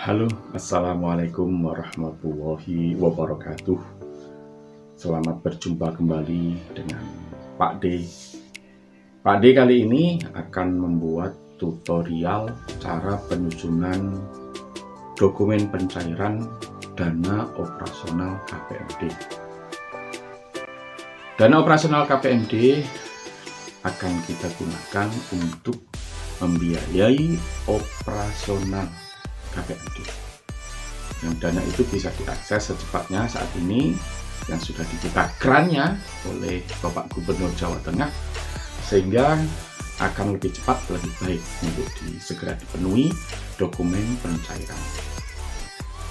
Halo, Assalamualaikum warahmatullahi wabarakatuh. Selamat berjumpa kembali dengan Pak D. Pak D kali ini akan membuat tutorial cara penyusunan dokumen pencairan dana operasional KPMD. Dana operasional KPMD akan kita gunakan untuk membiayai operasional KPMD. Yang dana itu bisa diakses secepatnya saat ini yang sudah dibuka kerannya oleh Bapak Gubernur Jawa Tengah, sehingga akan lebih cepat, lebih baik untuk segera dipenuhi dokumen pencairan.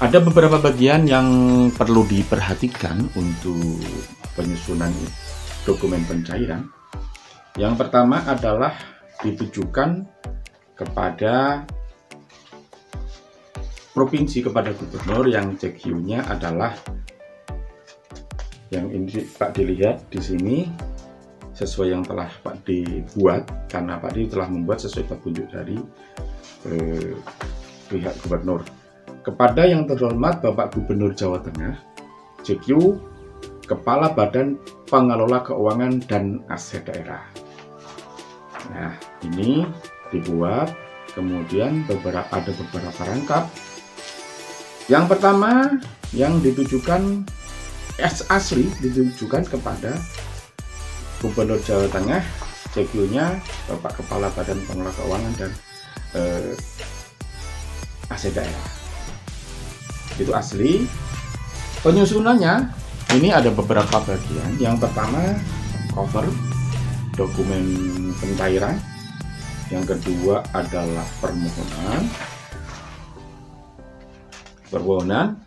Ada beberapa bagian yang perlu diperhatikan untuk penyusunan dokumen pencairan. Yang pertama adalah ditujukan kepada provinsi, kepada gubernur, yang CQ-nya adalah yang ini Pak dilihat di sini sesuai yang telah Pak D buat, karena Pak D telah membuat sesuai petunjuk dari pihak gubernur. Kepada yang terhormat Bapak Gubernur Jawa Tengah, CQ Kepala Badan Pengelola Keuangan dan Aset Daerah. Nah, ini dibuat, kemudian ada beberapa rangkap. Yang pertama yang ditujukan asli ditujukan kepada Gubernur Jawa Tengah, CQ-nya Bapak Kepala Badan Pengelola Keuangan dan Aset Daerah. Itu asli. Penyusunannya ini ada beberapa bagian. Yang pertama cover dokumen pencairan. Yang kedua adalah permohonan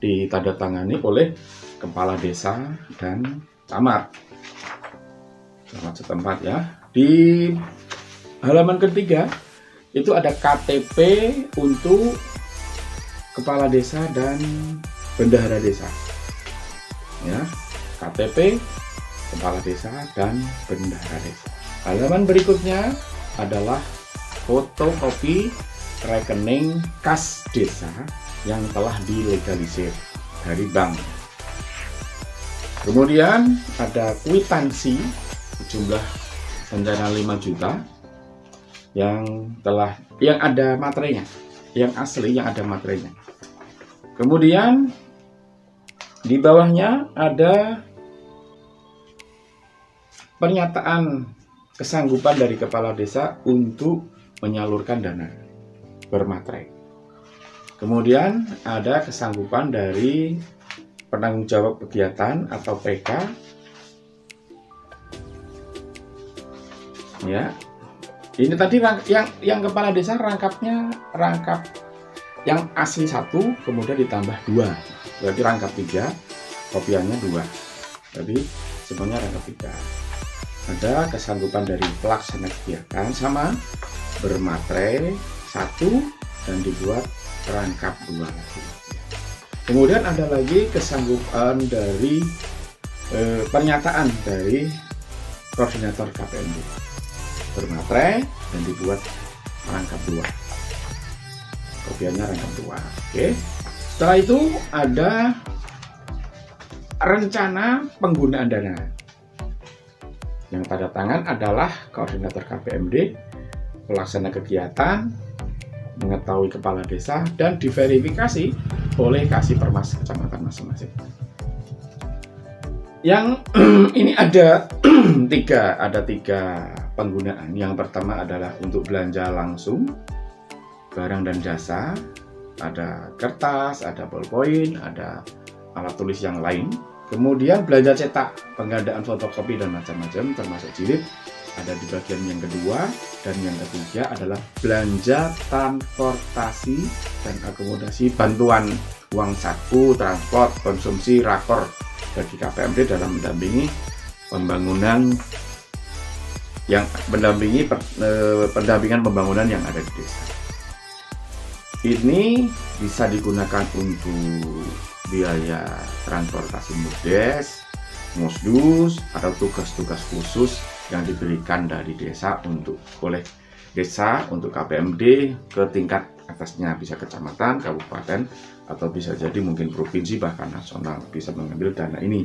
ditandatangani oleh kepala desa dan camat setempat ya. Di halaman ketiga itu ada KTP untuk kepala desa dan bendahara desa ya. KTP kepala desa dan bendahara desa. Halaman berikutnya adalah fotokopi rekening kas desa yang telah dilegalisir dari bank. Kemudian ada kwitansi jumlah rencana 5 juta yang ada materainya, yang asli, yang ada materainya. Kemudian di bawahnya ada pernyataan kesanggupan dari kepala desa untuk menyalurkan dana bermaterai. Kemudian ada kesanggupan dari penanggung jawab kegiatan atau PK ya. Ini tadi yang kepala desa rangkap yang asli 1, kemudian ditambah 2, berarti rangkap 3, kopiannya 2, jadi semuanya rangkap 3. Ada kesanggupan dari pelaksana kegiatan sama bermaterai 1 dan dibuat rangkap 2 lagi. Kemudian ada lagi kesanggupan dari pernyataan dari koordinator KPMD bermaterai dan dibuat rangkap 2, kopiannya rangkap 2. Oke. Setelah itu ada rencana penggunaan dana. Yang tanda tangan adalah koordinator KPMD, pelaksana kegiatan, mengetahui kepala desa, dan diverifikasi oleh Kasih Permas kecamatan masing-masing. Yang ini ada tiga penggunaan. Yang pertama adalah untuk belanja langsung barang dan jasa, ada kertas, ada ballpoint, ada alat tulis yang lain. Kemudian belanja cetak, penggandaan fotokopi dan macam-macam termasuk jilid, ada di bagian yang kedua. Dan yang ketiga adalah belanja transportasi dan akomodasi, bantuan uang saku, transport, konsumsi, rakor bagi KPMD dalam mendampingi pendampingan pembangunan yang ada di desa. Ini bisa digunakan untuk biaya transportasi MUDES, MUSDUS, atau tugas-tugas khusus yang diberikan dari desa oleh desa untuk KPMD ke tingkat atasnya bisa kecamatan, kabupaten, atau bisa jadi mungkin provinsi bahkan nasional bisa mengambil dana ini.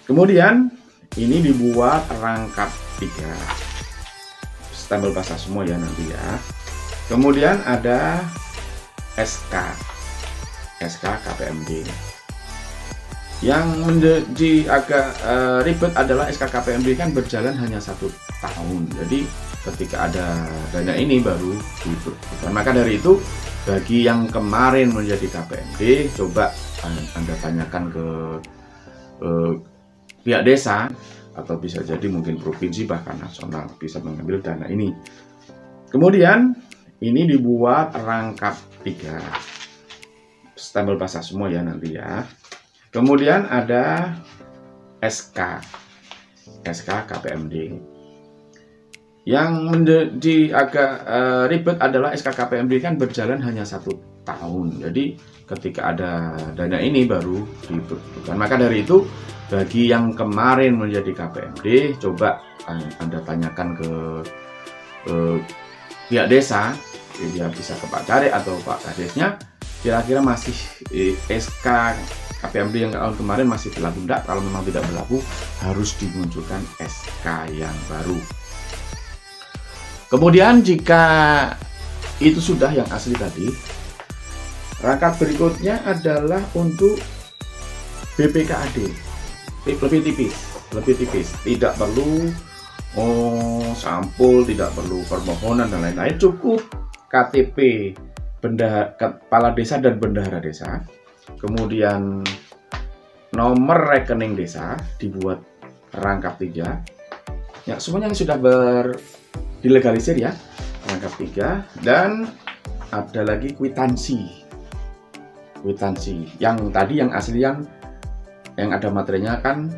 Kemudian ini dibuat rangkap 3, stempel basah semua ya nanti ya. Kemudian ada SK KPMD. Yang menjadi agak ribet adalah SK KPMD kan berjalan hanya 1 tahun. Jadi ketika ada dana ini baru dibutuhkan. Maka dari itu bagi yang kemarin menjadi KPMD, coba Anda tanyakan ke pihak desa atau bisa jadi mungkin provinsi bahkan nasional bisa mengambil dana ini. Kemudian ini dibuat rangkap 3, stempel basah semua ya nanti ya. Kemudian ada SK KPMD. Yang menjadi agak ribet adalah SK KPMD kan berjalan hanya 1 tahun. Jadi ketika ada dana ini baru dibutuhkan. Maka dari itu bagi yang kemarin menjadi KPMD, coba Anda tanyakan ke pihak desa, dia bisa ke Pak Carik atau Pak Kadesnya, kira-kira masih SK KPMD yang tahun kemarin masih berlaku enggak. Kalau memang tidak berlaku, harus dimunculkan SK yang baru. Kemudian jika itu sudah yang asli tadi, rangkap berikutnya adalah untuk BPKAD. Lebih tipis, tidak perlu sampul, tidak perlu permohonan dan lain-lain, cukup KTP kepala desa dan bendahara desa, kemudian nomor rekening desa, dibuat rangkap 3 ya, semuanya yang sudah dilegalisir ya, rangkap 3, dan ada lagi kwitansi yang tadi yang asli yang ada materinya kan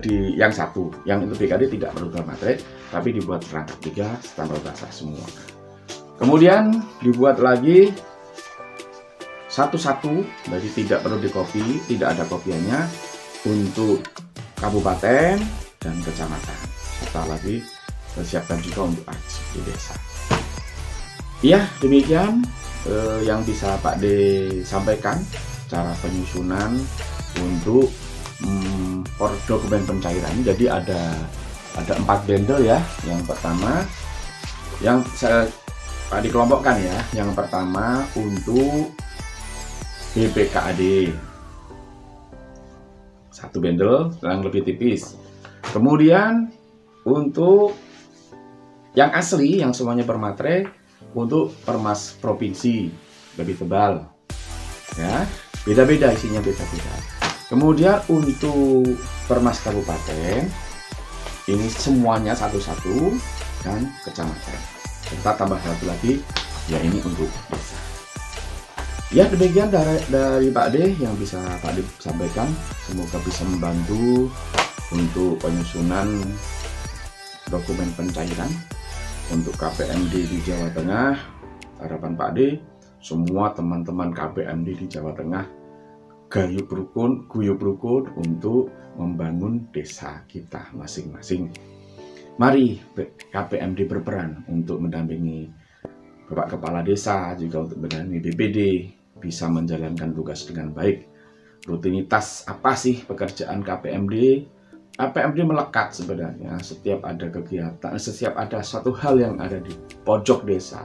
di yang 1, yang itu BKD tidak perlu materi, tapi dibuat rangkap 3, stempel basah semua. Kemudian dibuat lagi satu-satu, jadi tidak perlu dikopi, tidak ada kopiannya untuk kabupaten dan kecamatan, serta lagi persiapkan juga untuk arsip di desa. Ya, demikian yang bisa Pak D sampaikan cara penyusunan untuk dokumen pencairan. Jadi ada 4 bundle ya. Yang pertama yang saya dikelompokkan ya. Yang pertama untuk BPKAD, 1 bundle yang lebih tipis. Kemudian untuk yang asli yang semuanya bermaterai, untuk permas provinsi lebih tebal ya, beda-beda isinya, beda-beda. Kemudian untuk permas kabupaten ini semuanya satu-satu dan kecamatan, serta tambah 1 lagi ya ini untuk desa. Ya, demikian dari Pak D yang bisa Pak D sampaikan. Semoga bisa membantu untuk penyusunan dokumen pencairan untuk KPMD di Jawa Tengah. Harapan Pak D, semua teman-teman KPMD di Jawa Tengah guyup rukun untuk membangun desa kita masing-masing. Mari KPMD berperan untuk mendampingi Bapak Kepala Desa, juga untuk mendampingi BPD bisa menjalankan tugas dengan baik. Rutinitas apa sih pekerjaan KPMD? KPMD melekat sebenarnya setiap ada kegiatan, setiap ada satu hal yang ada di pojok desa.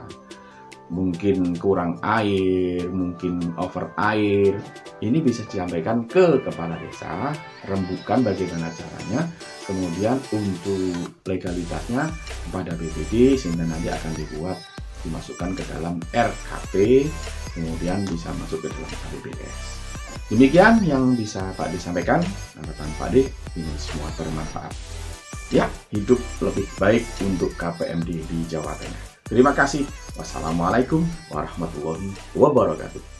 Mungkin kurang air, mungkin over air, ini bisa disampaikan ke kepala desa, rembukan bagaimana caranya, kemudian untuk legalitasnya kepada BPD, sehingga nanti akan dimasukkan ke dalam RKP, kemudian bisa masuk ke dalam KPPS. Demikian yang bisa Pak D sampaikan. Harapan Pak D ini semua bermanfaat. Ya, hidup lebih baik untuk KPMD di Jawa Tengah. Terima kasih. Wassalamualaikum warahmatullahi wabarakatuh.